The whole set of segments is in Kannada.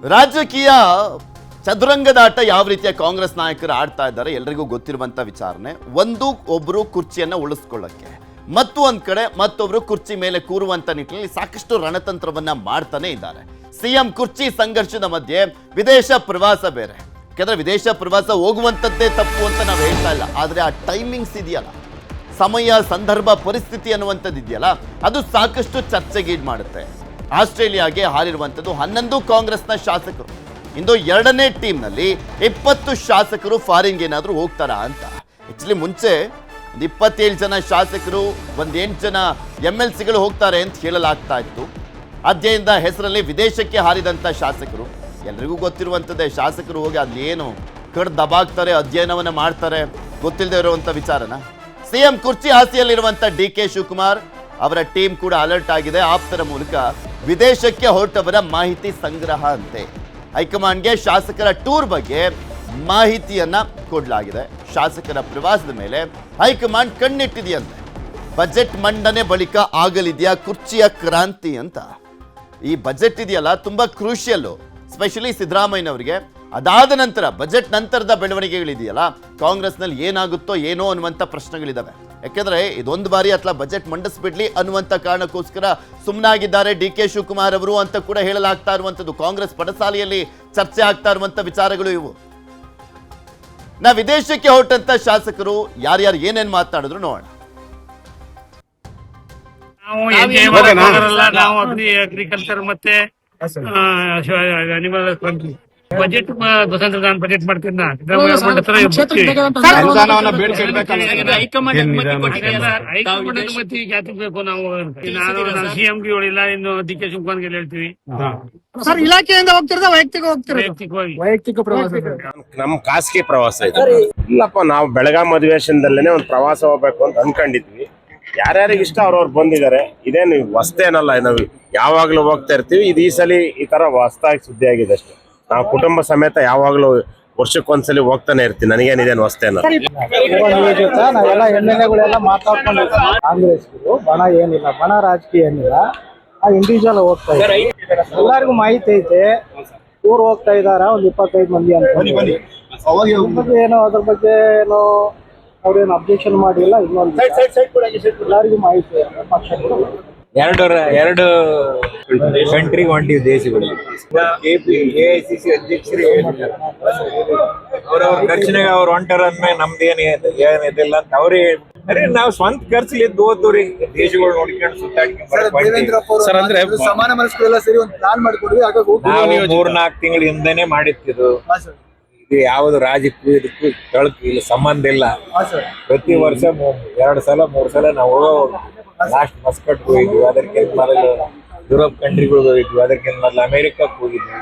ರಾಜಕೀಯ ಚದುರಂಗದಾಟ ಯಾವ ರೀತಿಯ ಕಾಂಗ್ರೆಸ್ ನಾಯಕರು ಆಡ್ತಾ ಇದ್ದಾರೆ ಎಲ್ರಿಗೂ ಗೊತ್ತಿರುವಂತ ವಿಚಾರಣೆ. ಒಬ್ಬರು ಕುರ್ಚಿಯನ್ನ ಉಳಿಸ್ಕೊಳ್ಳಕ್ಕೆ, ಒಂದ್ ಕಡೆ ಮತ್ತೊಬ್ರು ಕುರ್ಚಿ ಮೇಲೆ ಕೂರುವಂತ ನಿಟ್ಟಿನಲ್ಲಿ ಸಾಕಷ್ಟು ರಣತಂತ್ರವನ್ನ ಮಾಡ್ತಾನೆ ಇದ್ದಾರೆ. ಸಿಎಂ ಕುರ್ಚಿ ಸಂಘರ್ಷದ ಮಧ್ಯೆ ವಿದೇಶ ಪ್ರವಾಸ ಬೇರೆ. ಯಾಕಂದ್ರೆ ವಿದೇಶ ಪ್ರವಾಸ ಹೋಗುವಂತದ್ದೇ ತಪ್ಪು ಅಂತ ನಾವು ಹೇಳ್ತಾ ಇಲ್ಲ, ಆದ್ರೆ ಆ ಟೈಮಿಂಗ್ಸ್ ಇದೆಯಲ್ಲ, ಸಮಯ ಸಂದರ್ಭ ಪರಿಸ್ಥಿತಿ ಅನ್ನುವಂಥದ್ದು ಇದೆಯಲ್ಲ, ಅದು ಸಾಕಷ್ಟು ಚರ್ಚೆಗೀಡು ಮಾಡುತ್ತೆ. ಆಸ್ಟ್ರೇಲಿಯಾಗೆ ಹಾರಿರುವಂಥದ್ದು 11 ಕಾಂಗ್ರೆಸ್ನ ಶಾಸಕರು. ಇಂದು ಎರಡನೇ ಟೀಮ್ನಲ್ಲಿ 20 ಶಾಸಕರು ಫಾರಿನ್ಗೆ ಏನಾದರೂ ಹೋಗ್ತಾರಾ ಅಂತ. ಆಕ್ಚುಲಿ ಮುಂಚೆ 27 ಜನ ಶಾಸಕರು, 8 ಜನ MLCಗಳು ಹೋಗ್ತಾರೆ ಅಂತ ಹೇಳಲಾಗ್ತಾ ಇತ್ತು. ಅಧ್ಯಯನದ ಹೆಸರಲ್ಲಿ ವಿದೇಶಕ್ಕೆ ಹಾರಿದಂಥ ಶಾಸಕರು, ಎಲ್ರಿಗೂ ಗೊತ್ತಿರುವಂಥದ್ದೇ, ಶಾಸಕರು ಹೋಗಿ ಅಲ್ಲಿ ಏನು ಕಡ್ ದಬಾಗ್ತಾರೆ, ಅಧ್ಯಯನವನ್ನು ಮಾಡ್ತಾರೆ, ಗೊತ್ತಿಲ್ಲದೆ ಇರುವಂಥ ವಿಚಾರನ. ಸಿಎಂ ಕುರ್ಚಿ ಹಾಸಿಯಲ್ಲಿರುವಂಥ DK ಶಿವಕುಮಾರ್ ಅವರ ಟೀಮ್ ಕೂಡ ಅಲರ್ಟ್ ಆಗಿದೆ. ಆಪ್ತರ ಮೂಲಕ ವಿದೇಶಕ್ಕೆ ಹೊರಟವರ ಮಾಹಿತಿ ಸಂಗ್ರಹ ಅಂತೆ. ಹೈಕಮಾಂಡ್ಗೆ ಶಾಸಕರ ಟೂರ್ ಬಗ್ಗೆ ಮಾಹಿತಿಯನ್ನ ಕೊಡಲಾಗಿದೆ. ಶಾಸಕರ ಪ್ರವಾಸದ ಮೇಲೆ ಹೈಕಮಾಂಡ್ ಕಣ್ಣಿಟ್ಟಿದೆಯಂತೆ. ಬಜೆಟ್ ಮಂಡನೆ ಬಳಿಕ ಆಗಲಿದೆಯಾ ಕುರ್ಚಿಯ ಕ್ರಾಂತಿ ಅಂತ. ಈ ಬಜೆಟ್ ಇದೆಯಲ್ಲ, ತುಂಬಾ ಕ್ರೂಷಿಯಲ್ಲು, ಸ್ಪೆಷಲಿ ಸಿದ್ದರಾಮಯ್ಯನವರಿಗೆ. ಅದಾದ ನಂತರ ಬಜೆಟ್ ನಂತರದ ಬೆಳವಣಿಗೆಗಳಿದೆಯಲ್ಲ, ಕಾಂಗ್ರೆಸ್ನಲ್ಲಿ ಏನಾಗುತ್ತೋ ಏನೋ ಅನ್ನುವಂಥ ಪ್ರಶ್ನೆಗಳಿದ್ದಾವೆ. ಯಾಕೆಂದ್ರೆ ಇದೊಂದು ಬಾರಿ ಅಥವಾ ಬಜೆಟ್ ಮಂಡಿಸ್ಬಿಡ್ಲಿ ಅನ್ನುವಂಥ ಕಾರಣಕ್ಕೋಸ್ಕರ ಸುಮ್ಮನಾಗಿದ್ದಾರೆ DK ಶಿವಕುಮಾರ್ ಅವರು ಅಂತ ಕೂಡ ಹೇಳಲಾಗ್ತಾ ಇರುವಂಥದ್ದು. ಕಾಂಗ್ರೆಸ್ ಪಡಸಾಲೆಯಲ್ಲಿ ಚರ್ಚೆ ಆಗ್ತಾ ಇರುವಂಥ ವಿಚಾರಗಳು ಇವು. ವಿದೇಶಕ್ಕೆ ಹೊರಟಂತ ಶಾಸಕರು ಯಾರ್ಯಾರು ಏನೇನು ಮಾತಾಡಿದ್ರು ನೋಡೋಣ. ನಾವು ಅಗ್ರಿಕಲ್ಚರ್ ಮತ್ತೆ ಅನಿಮಲ್ ಬಜೆಟ್ ಸ್ವತಂತ್ರ ಬಜೆಟ್ ಮಾಡ್ತೀನಿ. ಬೇಕು ನಾವು CMಗೆ ಹೇಳಿಲ್ಲ, ಇನ್ನು DK ಶಿವಕುಮಾರ್ಗೆ ಹೇಳ್ತೀವಿ. ಸರ್, ಇಲಾಖೆಯಿಂದ ಹೋಗ್ತಿರೋದ ವೈಯಕ್ತಿಕ ಪ್ರವಾಸ? ನಮ್ ಖಾಸಗಿ ಪ್ರವಾಸ ಇದೆ. ಇಲ್ಲಪ್ಪ, ನಾವು ಬೆಳಗಾಂ ಅಧಿವೇಶನದಲ್ಲೇನೆ ಒಂದು ಪ್ರವಾಸ ಹೋಗ್ಬೇಕು ಅಂತ ಅನ್ಕೊಂಡಿದ್ವಿ. ಯಾರ್ಯಾರಿಗೆ ಇಷ್ಟ ಅವ್ರವ್ರು ಬಂದಿದ್ದಾರೆ. ಇದೇನು ಹೊಸ್ತೇನಲ್ಲ, ನಾವು ಯಾವಾಗ್ಲೂ ಹೋಗ್ತಾ ಇರ್ತೀವಿ. ಇದು ಈ ಸಲ ಈ ತರ ಹೊಸ್ತಾಗಿ ಸುದ್ದಿ ಆಗಿದೆ ಅಷ್ಟೇ. ನಾವು ಕುಟುಂಬ ಸಮೇತ ಯಾವಾಗ್ಲೂ ವರ್ಷಕ್ಕೊಂದ್ಸಲಿ ಹೋಗ್ತಾನೆ ಇರ್ತೀವಿ. ನನಗೇನಿದೇನು ಹೊಸ್ತೇನಲ್ಲ. ನಾವೆಲ್ಲ MLAಗಳೆಲ್ಲ ಮಾತಾಡ್ಕೊಂಡು ಕಾಂಗ್ರೆಸ್ಗಳು ಬಣ ಏನಿಲ್ಲ, ಬಣ ರಾಜಕೀಯ ಏನಿಲ್ಲ, ಆ ಇಂಡಿವಿಜುವಲ್ ಹೋಗ್ತಾ ಇದ್ದಾರೆ. ಎಲ್ಲರಿಗೂ ಮಾಹಿತಿ ಐತೆ. ಊರು ಹೋಗ್ತಾ ಇದಾರ ಒಂದ್ 25 ಮಂದಿ ಅಂತ. ಏನೋ ಅದ್ರ ಬಗ್ಗೆ ಏನೋ ಅವ್ರೇನು ಅಬ್ಜೆಕ್ಷನ್ ಮಾಡಿಲ್ಲ. ಇನ್ನೊಂದು ಎಲ್ಲರಿಗೂ ಮಾಹಿತಿ ಪಕ್ಷಗಳು ಎರಡು ಕಂಟ್ರಿ ಹೊಂಟಿವಿ ದೇಶಗಳು. AICC ಅಧ್ಯಕ್ಷರು ಅವ್ರವ್ರ ಖರ್ಚಿನಾಗ ಅವ್ರು ಹೊಂಟಾರ ಅಂದ್ಮೇಲೆ ನಮ್ದು ಏನಿದಿಲ್ಲ ಅಂತ ಅವ್ರೇ. ನಾವು ಸ್ವಂತ ಖರ್ಚಲ್ಲಿ ಓದ್ತೀವ್ರಿ, ದೇಶಗಳು ನೋಡ್ಕೊಂಡು ಸುತ್ತಾಡ್ಕೊಂಡು ಸಮಾನ ಮನಸ್ಕರೆಲ್ಲ ಸೇರಿ ಒಂದು ಪ್ಲಾನ್ ಮಾಡಿಕೊಡ್ವಿ. 3-4 ತಿಂಗಳ ಹಿಂದೆನೆ ಮಾಡಿತ್ತಿದ್ದು. ಇದು ಯಾವ್ದು ರಾಜಕೀಯ ಇದಕ್ಕೂ ಕೆಳಕ್ಕೆ ಇಲ್ಲಿ ಸಂಬಂಧ ಇಲ್ಲ. ಪ್ರತಿ ವರ್ಷ 2 ಸಲ 3 ಸಲ ನಾವು ಲಾಸ್ಟ್ ಮಸ್ಕಟ್ ಹೋಗಿದ್ವಿ, ಅದಕ್ಕಿಂತ ಮೊದಲು ಯುರೋಪ್ ಕಂಟ್ರಿಗಳಿಗೆ ಹೋಗಿದ್ವಿ, ಅದಕ್ಕಿಂತ ಮೊದಲು ಅಮೆರಿಕಕ್ಕೆ ಹೋಗಿದ್ವಿ.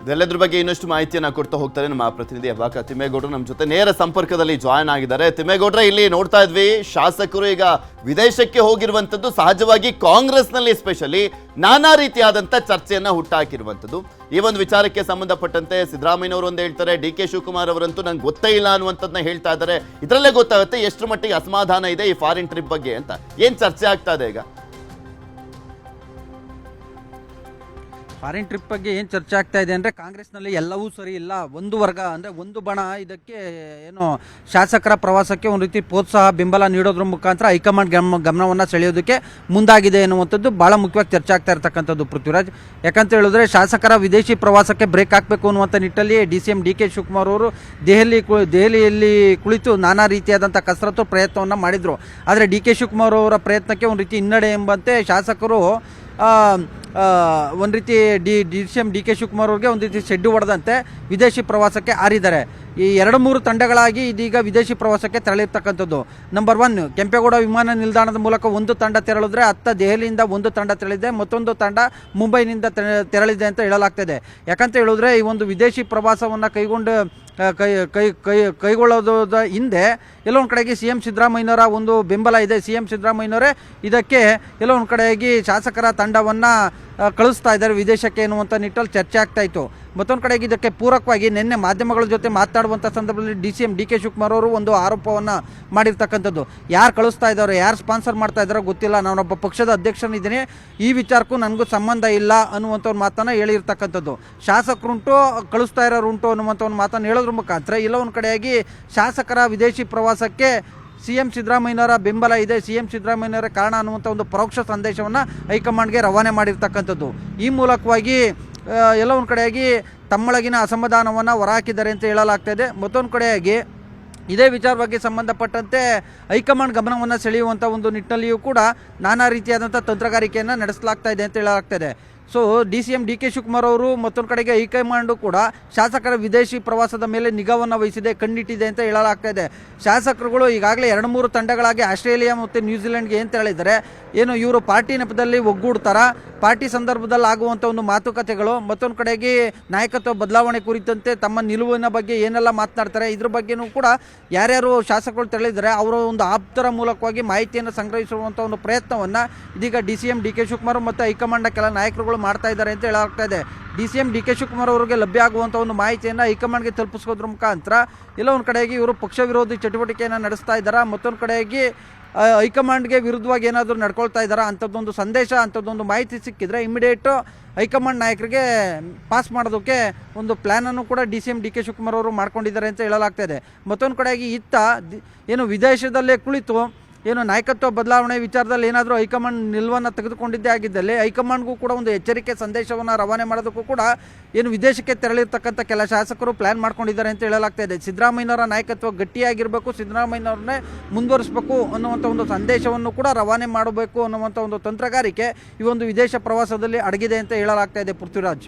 ಇದೆಲ್ಲದ್ರ ಬಗ್ಗೆ ಇನ್ನಷ್ಟು ಮಾಹಿತಿಯನ್ನು ಕೊಡ್ತಾ ಹೋಗ್ತಾರೆ ನಮ್ಮ ಪ್ರತಿನಿಧಿ ಅಭಾಕ ತಿಮ್ಮೇಗೌಡರು ನಮ್ಮ ಜೊತೆ ನೇರ ಸಂಪರ್ಕದಲ್ಲಿ ಜಾಯ್ನ್ ಆಗಿದ್ದಾರೆ. ತಿಮ್ಮೇಗೌಡ್ರೆ, ಇಲ್ಲಿ ನೋಡ್ತಾ ಇದ್ವಿ ಶಾಸಕರು ಈಗ ವಿದೇಶಕ್ಕೆ ಹೋಗಿರುವಂಥದ್ದು. ಸಹಜವಾಗಿ ಕಾಂಗ್ರೆಸ್ನಲ್ಲಿ ಎಸ್ಪೆಷಲಿ ನಾನಾ ರೀತಿಯಾದಂಥ ಚರ್ಚೆಯನ್ನು ಹುಟ್ಟಾಕಿರುವಂಥದ್ದು. ಈ ಒಂದು ವಿಚಾರಕ್ಕೆ ಸಂಬಂಧಪಟ್ಟಂತೆ ಸಿದ್ದರಾಮಯ್ಯನವರು ಒಂದು ಹೇಳ್ತಾರೆ, DK ಶಿವಕುಮಾರ್ ಅವರಂತೂ ನಂಗೆ ಗೊತ್ತೇ ಇಲ್ಲ ಅನ್ನುವಂಥದ್ದನ್ನ ಹೇಳ್ತಾ ಇದ್ದಾರೆ. ಇದರಲ್ಲೇ ಗೊತ್ತಾಗುತ್ತೆ ಎಷ್ಟು ಮಟ್ಟಿಗೆ ಅಸಮಾಧಾನ ಇದೆ ಈ ಫಾರಿನ್ ಟ್ರಿಪ್ ಬಗ್ಗೆ ಅಂತ. ಏನು ಚರ್ಚೆ ಆಗ್ತಾ ಇದೆ ಈಗ? ಫಾರಿನ್ ಟ್ರಿಪ್ ಬಗ್ಗೆ ಏನು ಚರ್ಚೆ ಆಗ್ತಾ ಇದೆ ಅಂದರೆ, ಕಾಂಗ್ರೆಸ್ನಲ್ಲಿ ಎಲ್ಲವೂ ಸರಿ ಇಲ್ಲ. ಒಂದು ವರ್ಗ ಅಂದರೆ ಒಂದು ಬಣ ಇದಕ್ಕೆ ಏನು ಶಾಸಕರ ಪ್ರವಾಸಕ್ಕೆ ಒಂದು ರೀತಿ ಪ್ರೋತ್ಸಾಹ ಬೆಂಬಲ ನೀಡೋದ್ರ ಮುಖಾಂತರ ಹೈಕಮಾಂಡ್ ಗಮನವನ್ನು ಸೆಳೆಯೋದಕ್ಕೆ ಮುಂದಾಗಿದೆ ಎನ್ನುವಂಥದ್ದು ಭಾಳ ಮುಖ್ಯವಾಗಿ ಚರ್ಚೆ ಆಗ್ತಾ ಇರ್ತಕ್ಕಂಥದ್ದು ಪೃಥ್ವಿರಾಜ್. ಯಾಕಂತ ಹೇಳಿದ್ರೆ ಶಾಸಕರ ವಿದೇಶಿ ಪ್ರವಾಸಕ್ಕೆ ಬ್ರೇಕ್ ಹಾಕಬೇಕು ಅನ್ನುವಂಥ ನಿಟ್ಟಲ್ಲಿ CM DK ಶಿವಕುಮಾರ್ ಅವರು ದೆಹಲಿಯಲ್ಲಿ ಕುಳಿತು ನಾನಾ ರೀತಿಯಾದಂಥ ಕಸರತ್ತು ಪ್ರಯತ್ನವನ್ನು ಮಾಡಿದರು. ಆದರೆ DK ಶಿವಕುಮಾರ್ ಅವರ ಪ್ರಯತ್ನಕ್ಕೆ ಒಂದು ರೀತಿ ಹಿನ್ನಡೆ ಎಂಬಂತೆ ಶಾಸಕರು ಒಂದು ರೀತಿ CM DK ಶಿವಕುಮಾರ್ ಅವ್ರಿಗೆ ಒಂದು ರೀತಿ ಶೆಡ್ಡು ಹೊಡೆದಂತೆ ವಿದೇಶಿ ಪ್ರವಾಸಕ್ಕೆ ಹಾರಿದ್ದಾರೆ. ಈ 2-3 ತಂಡಗಳಾಗಿ ಇದೀಗ ವಿದೇಶಿ ಪ್ರವಾಸಕ್ಕೆ ತೆರಳಿರ್ತಕ್ಕಂಥದ್ದು. ನಂಬರ್ 1 ಕೆಂಪೇಗೌಡ ವಿಮಾನ ನಿಲ್ದಾಣದ ಮೂಲಕ ಒಂದು ತಂಡ ತೆರಳಿದ್ರೆ, ದೆಹಲಿಯಿಂದ ಒಂದು ತಂಡ ತೆರಳಿದೆ, ಮತ್ತೊಂದು ತಂಡ ಮುಂಬೈನಿಂದ ತೆರಳಿದೆ ಅಂತ ಹೇಳಲಾಗ್ತದೆ. ಯಾಕಂತ ಹೇಳಿದ್ರೆ ಈ ಒಂದು ವಿದೇಶಿ ಪ್ರವಾಸವನ್ನು ಕೈಗೊಳ್ಳೋದ ಹಿಂದೆ ಎಲ್ಲೋ ಒಂದು ಕಡೆಗೆ CM ಸಿದ್ದರಾಮಯ್ಯನವರ ಒಂದು ಬೆಂಬಲ ಇದೆ. CM ಸಿದ್ದರಾಮಯ್ಯನವರೇ ಇದಕ್ಕೆ ಎಲ್ಲೋ ಒಂದು ಕಡೆಯಾಗಿ ಶಾಸಕರ ತಂಡವನ್ನು ಕಳಿಸ್ತಾ ಇದ್ದಾರೆ ವಿದೇಶಕ್ಕೆ ಎನ್ನುವಂಥ ನಿಟ್ಟಲ್ಲಿ ಚರ್ಚೆ ಆಗ್ತಾ ಇತ್ತು. ಮತ್ತೊಂದು ಕಡೆಗೆ ಇದಕ್ಕೆ ಪೂರಕವಾಗಿ ನಿನ್ನೆ ಮಾಧ್ಯಮಗಳ ಜೊತೆ ಮಾತಾಡುವಂಥ ಸಂದರ್ಭದಲ್ಲಿ DCM DK ಶಿವಕುಮಾರ್ ಅವರು ಒಂದು ಆರೋಪವನ್ನು ಮಾಡಿರ್ತಕ್ಕಂಥದ್ದು. ಯಾರು ಕಳಿಸ್ತಾ ಇದ್ದಾರೆ, ಯಾರು ಸ್ಪಾನ್ಸರ್ ಮಾಡ್ತಾ ಇದ್ದಾರೋ ಗೊತ್ತಿಲ್ಲ, ನಾನೊಬ್ಬ ಪಕ್ಷದ ಅಧ್ಯಕ್ಷನಿದ್ದೀನಿ, ಈ ವಿಚಾರಕ್ಕೂ ನನಗೂ ಸಂಬಂಧ ಇಲ್ಲ ಅನ್ನುವಂಥ ಒಂದು ಮಾತನ್ನು ಹೇಳಿರ್ತಕ್ಕಂಥದ್ದು. ಶಾಸಕರುಂಟು ಕಳಿಸ್ತಾ ಇರೋರುಂಟು ಅನ್ನುವಂಥ ಒಂದು ಮಾತನ್ನು ಹೇಳೋದ್ರ ಮುಖಾಂತರ ಇಲ್ಲ ಒಂದು ಕಡೆಯಾಗಿ ಶಾಸಕರ ವಿದೇಶಿ ಪ್ರವಾಸಕ್ಕೆ CM ಸಿದ್ದರಾಮಯ್ಯನವರ ಬೆಂಬಲ ಇದೆ, CM ಸಿದ್ದರಾಮಯ್ಯನವರ ಕಾರಣ ಅನ್ನುವಂಥ ಒಂದು ಪರೋಕ್ಷ ಸಂದೇಶವನ್ನು ಹೈಕಮಾಂಡ್ಗೆ ರವಾನೆ ಮಾಡಿರ್ತಕ್ಕಂಥದ್ದು. ಈ ಮೂಲಕವಾಗಿ ಎಲ್ಲ ಒಂದು ಕಡೆಯಾಗಿ ತಮ್ಮೊಳಗಿನ ಅಸಮಾಧಾನವನ್ನು ಹೊರಹಾಕಿದ್ದಾರೆ ಅಂತ ಹೇಳಲಾಗ್ತಾಯಿದೆ. ಮತ್ತೊಂದು ಕಡೆಯಾಗಿ ಇದೇ ವಿಚಾರವಾಗಿ ಸಂಬಂಧಪಟ್ಟಂತೆ ಹೈಕಮಾಂಡ್ ಗಮನವನ್ನು ಸೆಳೆಯುವಂಥ ಒಂದು ನಿಟ್ಟಿನಲ್ಲಿಯೂ ಕೂಡ ನಾನಾ ರೀತಿಯಾದಂಥ ತಂತ್ರಗಾರಿಕೆಯನ್ನು ನಡೆಸಲಾಗ್ತಾ ಇದೆ ಅಂತ ಹೇಳಲಾಗ್ತಾಯಿದೆ. ಸೊ DCM DK ಶಿವಕುಮಾರ್ ಅವರು ಮತ್ತೊಂದು ಕಡೆಗೆ ಹೈಕಮಾಂಡು ಕೂಡ ಶಾಸಕರ ವಿದೇಶಿ ಪ್ರವಾಸದ ಮೇಲೆ ನಿಗಾವನ್ನು ವಹಿಸಿದೆ, ಕಣ್ಣಿಟ್ಟಿದೆ ಅಂತ ಹೇಳಲಾಗ್ತಾ ಇದೆ. ಶಾಸಕರುಗಳು ಈಗಾಗಲೇ 2-3 ತಂಡಗಳಾಗಿ ಆಸ್ಟ್ರೇಲಿಯಾ ಮತ್ತು ನ್ಯೂಜಿಲೆಂಡ್ಗೆ ಏನು ಹೇಳಿದ್ದಾರೆ, ಏನು ಇವರು ಪಾರ್ಟಿ ನೆಪದಲ್ಲಿ ಒಗ್ಗೂಡ್ತಾರ, ಪಾರ್ಟಿ ಸಂದರ್ಭದಲ್ಲಿ ಆಗುವಂಥ ಒಂದು ಮಾತುಕತೆಗಳು, ಮತ್ತೊಂದು ಕಡೆಗೆ ನಾಯಕತ್ವ ಬದಲಾವಣೆ ಕುರಿತಂತೆ ತಮ್ಮ ನಿಲುವಿನ ಬಗ್ಗೆ ಏನೆಲ್ಲ ಮಾತನಾಡ್ತಾರೆ, ಇದ್ರ ಬಗ್ಗೆನೂ ಕೂಡ ಯಾರ್ಯಾರು ಶಾಸಕರು ತಿಳಿದರೆ ಅವರ ಒಂದು ಆಪ್ತರ ಮೂಲಕವಾಗಿ ಮಾಹಿತಿಯನ್ನು ಸಂಗ್ರಹಿಸುವಂಥ ಒಂದು ಪ್ರಯತ್ನವನ್ನು ಇದೀಗ DCM DK ಶಿವಕುಮಾರ್ ಮತ್ತು ಹೈಕಮಾಂಡ್ನ ಕೆಲ ನಾಯಕರುಗಳು ಮಾಡ್ತಾ ಇದ್ದಾರೆ ಅಂತ ಹೇಳಲಾಗ್ತಾ ಇದೆ. DCM DK ಶಿವಕುಮಾರ್ ಅವರಿಗೆ ಲಭ್ಯ ಆಗುವಂಥ ಒಂದು ಮಾಹಿತಿಯನ್ನು ಹೈಕಮಾಂಡ್ಗೆ ತಲುಪಿಸೋದ್ರ ಮುಖಾಂತರ ಎಲ್ಲ ಒಂದು ಕಡೆಯಾಗಿ ಇವರು ಪಕ್ಷ ವಿರೋಧಿ ಚಟುವಟಿಕೆಯನ್ನು ನಡೆಸ್ತಾ ಇದ್ದಾರೆ, ಮತ್ತೊಂದು ಕಡೆಯಾಗಿ ಹೈಕಮಾಂಡ್ಗೆ ವಿರುದ್ಧವಾಗಿ ಏನಾದರೂ ನಡ್ಕೊಳ್ತಾ ಇದ್ದಾರಾ ಅಂಥದ್ದೊಂದು ಸಂದೇಶ, ಅಂಥದ್ದೊಂದು ಮಾಹಿತಿ ಸಿಕ್ಕಿದ್ರೆ ಇಮಿಡಿಯೇಟು ಹೈಕಮಾಂಡ್ ನಾಯಕರಿಗೆ ಪಾಸ್ ಮಾಡೋದಕ್ಕೆ ಒಂದು ಪ್ಲ್ಯಾನನ್ನು ಕೂಡ DCM DK ಶಿವಕುಮಾರ್ ಅವರು ಮಾಡ್ಕೊಂಡಿದ್ದಾರೆ ಅಂತ ಹೇಳಲಾಗ್ತಾ ಇದೆ. ಮತ್ತೊಂದು ಕಡೆಯಾಗಿ ಏನು ವಿದೇಶದಲ್ಲೇ ಕುಳಿತು ಏನು ನಾಯಕತ್ವ ಬದಲಾವಣೆ ವಿಚಾರದಲ್ಲಿ ಏನಾದರೂ ಹೈಕಮಾಂಡ್ ನಿಲುವನ್ನು ತೆಗೆದುಕೊಂಡಿದ್ದೇ ಆಗಿದ್ದಲ್ಲಿ ಹೈಕಮಾಂಡ್ಗೂ ಕೂಡ ಒಂದು ಎಚ್ಚರಿಕೆ ಸಂದೇಶವನ್ನು ರವಾನೆ ಮಾಡೋದಕ್ಕೂ ಕೂಡ ಏನು ವಿದೇಶಕ್ಕೆ ತೆರಳಿರ್ತಕ್ಕಂಥ ಕೆಲ ಶಾಸಕರು ಪ್ಲ್ಯಾನ್ ಮಾಡ್ಕೊಂಡಿದ್ದಾರೆ ಅಂತ ಹೇಳಲಾಗ್ತಾ ಇದೆ. ಸಿದ್ದರಾಮಯ್ಯನವರ ನಾಯಕತ್ವ ಗಟ್ಟಿಯಾಗಿರಬೇಕು, ಸಿದ್ದರಾಮಯ್ಯನವ್ರನ್ನೇ ಮುಂದುವರಿಸಬೇಕು ಅನ್ನುವಂಥ ಒಂದು ಸಂದೇಶವನ್ನು ಕೂಡ ರವಾನೆ ಮಾಡಬೇಕು ಅನ್ನುವಂಥ ಒಂದು ತಂತ್ರಗಾರಿಕೆ ಈ ಒಂದು ವಿದೇಶ ಪ್ರವಾಸದಲ್ಲಿ ಅಡಗಿದೆ ಅಂತ ಹೇಳಲಾಗ್ತಾ ಇದೆ. ಪೃಥ್ವಿರಾಜ್.